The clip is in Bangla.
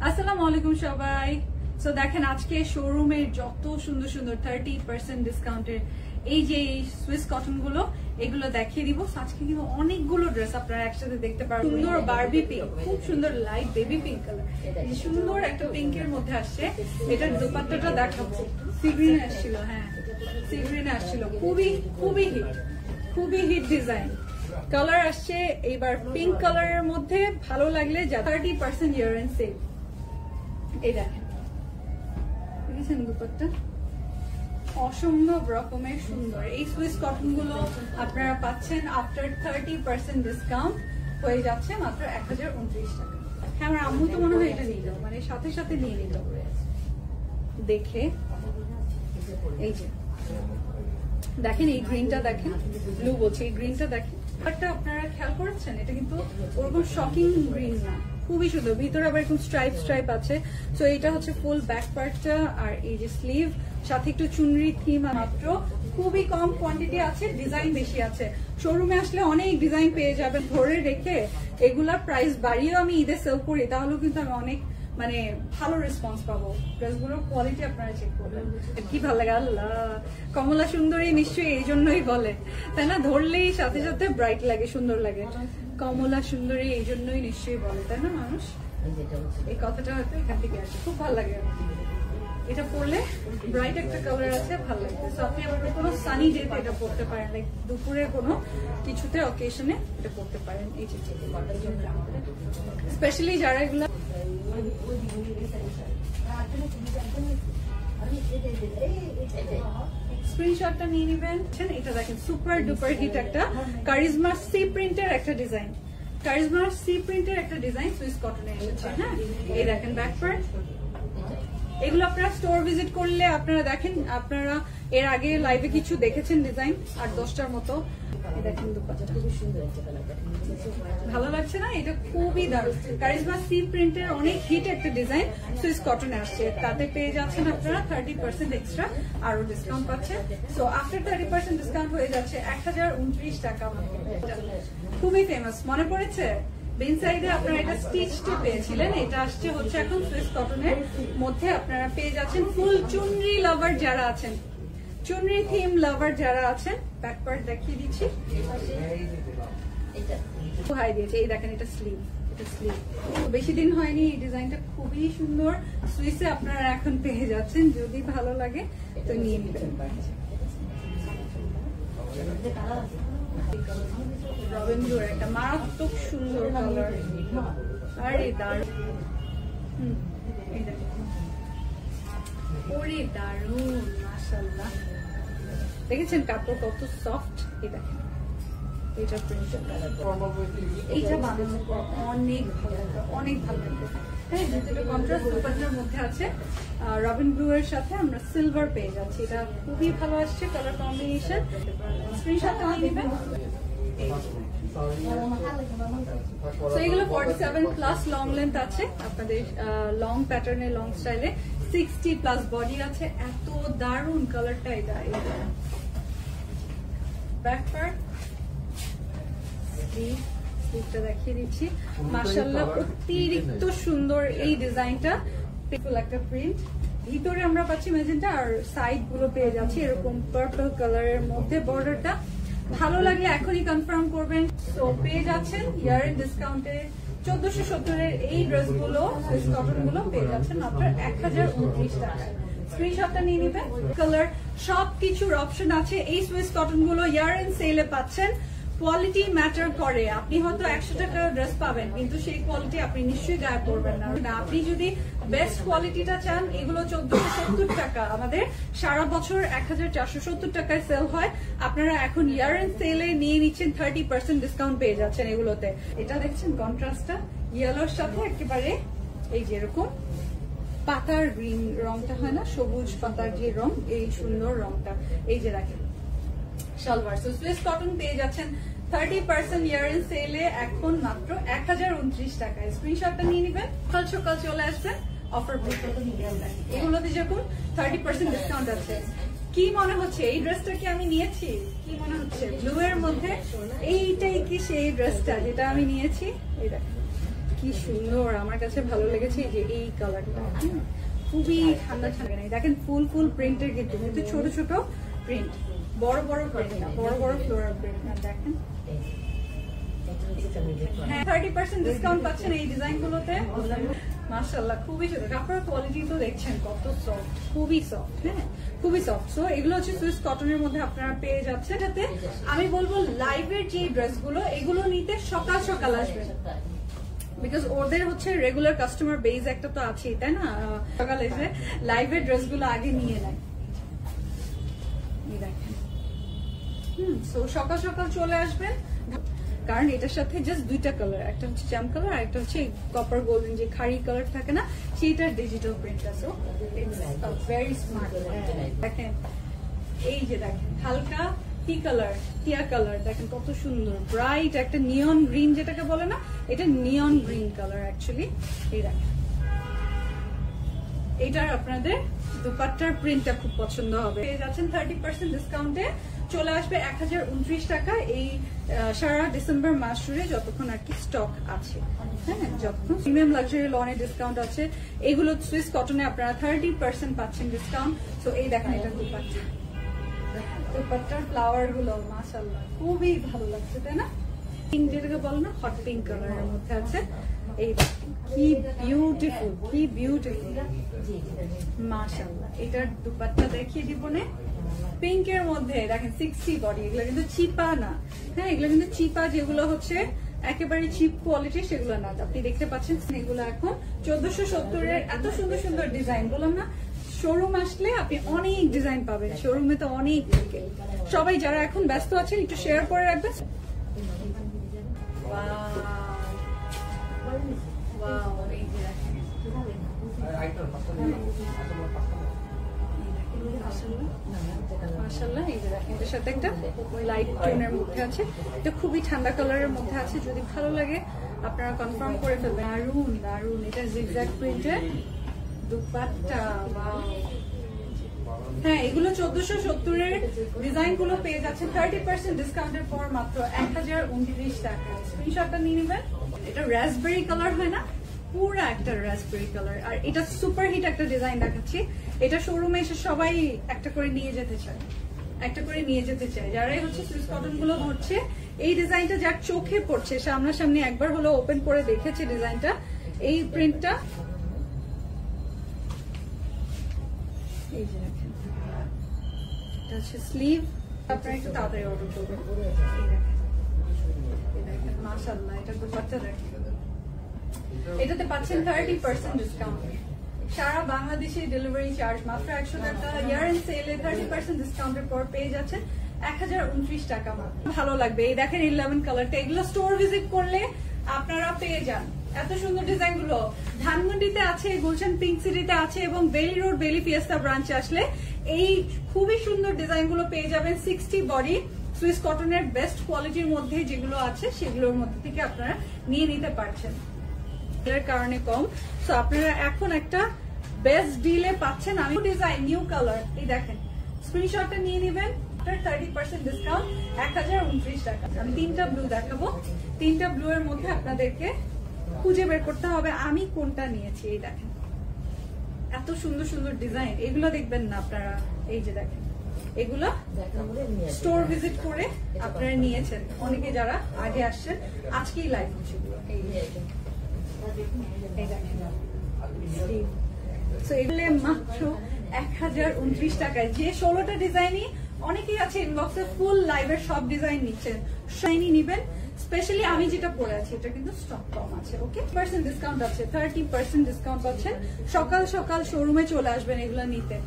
আসসালামু আলাইকুম সবাই। সো দেখেন আজকে শোরুমের যত সুন্দর সুন্দর 30% ডিসকাউন্টের এই যে সুইস কটন গুলো এগুলো দেখিয়ে দিব। আজকে কিন্তু অনেকগুলো ড্রেস আপনারা একসাথে দেখতে পারবেন। সুন্দর বারবি পিঙ্ক, খুব সুন্দর লাইট বেবি পিঙ্ক কালার, সুন্দর একটা পিঙ্কের মধ্যে আসছে। এটার দোপাট্টাটা দেখাবো। সি গ্রিন আসছিল, হ্যাঁ সি গ্রিন আসছিল, খুবই হিট ডিজাইন। কালার আসছে এইবার পিঙ্ক কালারের মধ্যে, ভালো লাগলে 30% ইয়ার এন্ড সেল। এই দেখেন দেখেছেন দুপাট্টা অসম্ভব রকমের সুন্দর। এই সুইস কটন গুলো আপনারা পাচ্ছেন আফটার 30% ডিসকাউন্ট হয়ে যাচ্ছে মাত্র 1029 টাকা। হ্যাঁ আমার আম্মু তো মনে হয় এটা নিল, মানে সাথে সাথে নিয়ে নিল দেখে। এই যে দেখেন এই গ্রিনটা দেখেন, ব্লু বলছে, এই গ্রিনটা দেখেন। আপনারা খেয়াল করেছেন এটা কিন্তু ওরকম শকিং গ্রিন না, খুবই সুন্দর। ভিতরে আবার এরকম স্ট্রাইপ আছে। তো এটা হচ্ছে ফুল ব্যাক পার্টটা, আর এই যে স্লিভ সাথে একটু চুনরি থিম। মাত্র খুবই কম কোয়ান্টিটি আছে, ডিজাইন বেশি আছে। শোরুমে আসলে অনেক ডিজাইন পেয়ে যাবেন। ধরে রেখে এগুলার প্রাইস বাড়িয়েও আমি ঈদে সেল করি, তাহলেও কিন্তু আমি অনেক মানে ভালো রেসপন্স পাবো। ড্রেসগুলোর কোয়ালিটি আপনারা চেক করবেন। কি ভালো লাগে, আল্লাহ কমলা সুন্দরী নিশ্চয়ই এই জন্যই বলে, তাই না? ধরলেই সাথে সাথে ব্রাইট লাগে, সুন্দর লাগে। কমলা সুন্দরী এই জন্যই নিশ্চয়ই বলে, তাই না? মানুষ এই কথাটা হয়তো এখান থেকে আসে। খুব ভালো লাগে এটা পরলে, ব্রাইট একটা কালার আছে, ভালো লাগবে। তো আপনি আবার কোনো সানি ডেতে এটা পরতে পারেন, লাইক দুপুরে কোনো কিছুতে অকেশনে এটা পরতে পারেন। এই যে স্পেশালি যারা এগুলা স্ক্রিনশটটা নিয়ে নেবেন। এটা দেখেন সুপার ডুপার হিট একটা কারিজমা সি প্রিন্টের একটা ডিজাইন, কারিজমা সি প্রিন্টের একটা ডিজাইন সুইস কটনে এসেছে। হ্যাঁ এই দেখেন ব্যাক পার্ট। এগুলো আপনারা স্টোর ভিজিট করলে আপনারা দেখেন, আপনারা এর আগে লাইভে কিছু দেখেছেন ডিজাইন 8-10টার মতো। দেখেন দুপাট্টা খুবই সুন্দর, ভালো লাগছে না? এটা খুবই দারুণ। কারিজমা সি প্রিন্টের অনেক হিট একটা ডিজাইন সুইস কটনে আসছে। তাতে পেয়ে যাচ্ছেন আপনারা 30% এক্সট্রা আরো ডিসকাউন্ট পাচ্ছেন। সো আফটার 30% ডিসকাউন্ট হয়ে যাচ্ছে 1029 টাকা। খুবই ফেমাস, মনে পড়েছে? বেন সাইডে আপনারা এটা স্টিচটা পেয়েছিলেন, এটা আসছে হচ্ছে এখন সুইস কটনের মধ্যে। আপনারা পেয়ে যাচ্ছেন ফুল চুনরি লাভার যারা আছেন, চুনরি থিম লাভার যারা আছেন। ব্যাক পার্ট দেখিয়ে দিচ্ছি, হাই দিয়েছে। এই দেখেন এটা স্লিভ, এটা স্লিভ। বেশি দিন হয়নি, এই ডিজাইনটা খুবই সুন্দর। সুইসে আপনারা এখন পেয়ে যাচ্ছেন, যদি ভালো লাগে তো নিয়ে নেবেন। রবিন ব্লুর একটা মারাত্মক সুন্দর কালার, আর এই দারুণ, ওরে দারুণ মাশাআল্লাহ। দেখেছেন কাপড় কত সফট। এই দেখেন এটা প্রিন্টের কালার, এইটা বানানো অনেক ভালো, অনেক ভালো লাগবে। হ্যাঁ যেটা কন্ট্রাস্ট দুপাট্টার মধ্যে আছে, রবিন ব্লু এর সাথে আমরা সিলভার পেয়ে যাচ্ছি। এটা খুবই ভালো আসছে কালার কম্বিনেশন। স্ক্রিনশটটা নেবেন। তো এগুলো 47+ লং লেন্থ আছে আপনাদের, লং প্যাটার্নে, লং স্টাইলে। 60+ বডি আছে। এত দারুণ কালারটা এটা। ব্যাক পার্ট, স্লিভটা দেখিয়ে দিচ্ছি। মাশাআল্লাহ অতিরিক্ত সুন্দর এই ডিজাইনটা, একটা প্রিন্ট। ভিতরে আমরা পাচ্ছি ম্যাজেন্টা, আর সাইড গুলো পেয়ে যাচ্ছি এরকম পার্পল কালারের মধ্যে। বর্ডারটা ভালো লাগলে এখনই কনফার্ম করবেন। তো পেয়ে যাচ্ছেন ইয়ার এন্ড ডিসকাউন্টে 1470 এর এই ড্রেসগুলো, সুইস কটন গুলো পেয়ে যাচ্ছেন মাত্র 1029 টাকা। স্ক্রিনশটটা নিয়ে নেবেন। কালার সবকিছুর অপশন আছে। এই সুইস কটন গুলো ইয়ার এন্ড সেলে পাচ্ছেন। কোয়ালিটি ম্যাটার করে। আপনি হয়তো 100 টাকার ড্রেস পাবেন, কিন্তু সেই কোয়ালিটি আপনি নিশ্চয়ই গায়ে পড়বেন না। আপনি যদি বেস্ট কোয়ালিটিটা চান, এগুলো 1470 টাকা, আমাদের সারা বছর 1470 টাকায় সেল হয়। আপনারা এখন ইয়ার এন্ড সেলে নিয়ে নিচ্ছেন, 30% ডিসকাউন্ট পেয়ে যাচ্ছেন এগুলোতে। এটা দেখছেন কন্ট্রাস্টটা ইয়েলোর সাথে একেবারে এই যে এরকম পাতার গ্রিন রংটা হয় না, সবুজ পাতার যে রং, এই সুন্দর রংটা। এই যে রাখেন সালোয়ার। সো সুইস কটন পেয়ে যাচ্ছেন 30% ইয়ার এন্ড সেলে এখন মাত্র 1029 টাকায়। স্ক্রিনশটটা নিয়ে নেবেন, কাল সকাল চলে আসবেন অফার। এগুলোতে যখন 30% ডিসকাউন্ট আছে। কি মনে হচ্ছে এই ড্রেসটা কি আমি নিয়েছি? কি মনে হচ্ছে ব্লু এর মধ্যে? এইটাই কি সেই ড্রেসটা যেটা আমি নিয়েছি? এই দেখেন কি কি সুন্দর, আমার কাছে ভালো লেগেছে যে এই কালারটা, খুবই ঠান্ডা ঠান্ডা। দেখেন ফুল ফুল প্রিন্টের কিন্তু ছোট ছোট প্রিন্ট, বড় বড় প্রিন্ট না, বড় বড় ফ্লোরাল প্রিন্ট না। দেখেন 30% ডিসকাউন্ট পাচ্ছেন এই ডিজাইন গুলোতে। মাশাআল্লাহ খুবই সুন্দর, কাপড়ের কোয়ালিটি তো দেখছেন কত সফট, খুবই সফট। হ্যাঁ খুবই সফট। সো এগুলো হচ্ছে সুইস কটনের মধ্যে আপনারা পেয়ে যাচ্ছে। যাতে আমি বলবো লাইভের যে ড্রেসগুলো এগুলো নিতে সকাল সকাল আসবেন, বিকজ ওদের হচ্ছে রেগুলার কাস্টমার বেস একটা তো আছেই, তাই না? সকালে এসে লাইভের ড্রেসগুলো আগে নিয়ে নেয়। দেখেন সো সকাল সকাল চলে আসবেন, কারণ এটার সাথে জাস্ট দুইটা কালার, একটা হচ্ছে জ্যাম কালার আর একটা হচ্ছে কপার গোল্ডেন যে খাড়ি কালার থাকে না, সেইটার ডিজিটাল প্রিন্ট আছে। Very smart. দেখেন এই যে দেখেন হালকা টিয়া কালার, দেখেন কত সুন্দর ব্রাইট একটা নিয়ন গ্রিন যেটাকে বলে না, এটা নিয়ন গ্রিন কালার অ্যাকচুয়ালি। এই দেখেন এটার আপনাদের দুপাট্টার প্রিন্টটা খুব পছন্দ হবে। পেয়ে যাচ্ছেন 30% ডিসকাউন্টে, চলে আসবে 1029 টাকা এই সারা ডিসেম্বর মাস জুড়ে যতক্ষণ আর কি স্টক আছে। হ্যাঁ যতক্ষণ প্রিমিয়াম লাক্সারি লনে ডিসকাউন্ট আছে। এগুলো সুইস কটনে আপনারা 30% পাচ্ছেন ডিসকাউন্ট। তো এই দেখেন এটা দুপাট্টার ফ্লাওয়ার গুলো মাশাআল্লাহ খুবই ভালো লাগছে, তাই না? পিঙ্ক যেটাকে বলো না, হট পিঙ্ক কালারের মধ্যে আছে। এই কি বিউটিফুল, কি বিউটিফুল মাশাআল্লাহ। এটার দুপাট্টা দেখিয়ে দিব না, পিঙ্কের মধ্যে দেখেন 60 বডি। এগুলো কিন্তু চিপা না, হ্যাঁ এগুলো কিন্তু চিপা যেগুলো হচ্ছে একেবারে চিপ কোয়ালিটি সেগুলো না। আপনি দেখতে পাচ্ছেন এগুলো এখন 1470 এর এত সুন্দর সুন্দর ডিজাইন। বললাম না শোরুম আসলে আপনি অনেক ডিজাইন পাবেন, শোরুমে তো অনেক থাকে। সবাই যারা এখন ব্যস্ত আছেন একটু শেয়ার করে রাখবেন। মাশাআল্লাহ এই যে দেখেন এটার সাথে একটা লাইট টোনের মধ্যে আছে, এটা খুবই ঠান্ডা কালারের মধ্যে আছে। যদি ভালো লাগে আপনারা কনফার্ম করে ফেলবেন। দারুন দারুন, এটা জিগজ্যাগ প্রিন্টের দুপাট্টা। হ্যাঁ এগুলো 1470 এর ডিজাইন গুলো পেয়ে যাচ্ছে 30% ডিসকাউন্টের পর মাত্র 1029 টাকা। স্ক্রিনশটটা নিয়ে নেবেন। এটা রাসবেরি কালার হয় না, পুরো একটা রাসবেরি কালার। আর এটা সুপার হিট একটা ডিজাইন দেখাচ্ছি, এটা শোরুমে এসে সবাই একটা করে নিয়ে যেতে চায়, একটা করে নিয়ে যেতে চায়। যারাই হচ্ছে সুইস কটন গুলো ধরছে এই ডিজাইনটা যার চোখে পড়ছে, সামনাসামনি একবার হলো ওপেন করে দেখেছে ডিজাইনটা, এই প্রিন্টটা। এই যে দেখেন এটা হচ্ছে স্লিভ, আপনারা একটু তাড়াতাড়ি অর্ডার করবেন। এই দেখেন মাশাআল্লাহ, এটা দুপাট্টা দেখেন, এটাতে পাচ্ছেন 30% ডিসকাউন্ট। সারা বাংলাদেশে ডেলিভারি চার্জ মাত্র 100 টাকা। ইয়ার এন্ড সেলে 30% ডিসকাউন্টের পর পেয়ে যাচ্ছেন 1029 টাকা। ভালো লাগবে। এই দেখেন 11 কালারটা, এগুলো স্টোর ভিজিট করলে আপনারা পেয়ে যান। এত সুন্দর ডিজাইন গুলো ধানমন্ডিতে আছে, গুলশান পিঙ্ক সিটিতে আছে এবং বেলি রোড বেলি ফিয়েস্তা ব্রাঞ্চে আসলে এই খুবই সুন্দর ডিজাইন গুলো পেয়ে যাবেন। 60 বডি সুইস কটনের বেস্ট কোয়ালিটির মধ্যে যেগুলো আছে সেগুলোর মধ্যে থেকে আপনারা নিয়ে নিতে পারছেন। এর কারণে কম, সো আপনারা এখন একটা বেস্ট ডিলে পাচ্ছেন। আমি ডিজাইন নিউ কালার, এই দেখেন স্ক্রিনশটটা নিয়ে নেবেন। 30% ডিসকাউন্ট 1029 টাকা। আমি তিনটা ব্লু দেখাবো, তিনটা ব্লু এর মধ্যে আপনাদেরকে খুঁজে বের করতে হবে আমি কোনটা নিয়েছি। এই দেখেন এত সুন্দর সুন্দর ডিজাইন, এগুলো দেখবেন না আপনারা। এই যে দেখেন এগুলো স্টোর ভিজিট করে আপনারা নিয়েছেন, অনেকে যারা আগে আসছেন, আজকেই লাইভ হচ্ছে। এগুলো মাত্র 1029 টাকায়। যে 16টা ডিজাইনই অনেকেই আছে ইনবক্সে ফুল লাইভের সব ডিজাইন নিচ্ছেন, শাইনি নিবেন। স্পেশালি আমি যেটা পরে আছি এটা কিন্তু স্টক কম আছে। ওকে 30% ডিসকাউন্ট আছে, 30% ডিসকাউন্ট পাচ্ছেন। সকাল সকাল শোরুমে চলে আসবেন এগুলো নিতে।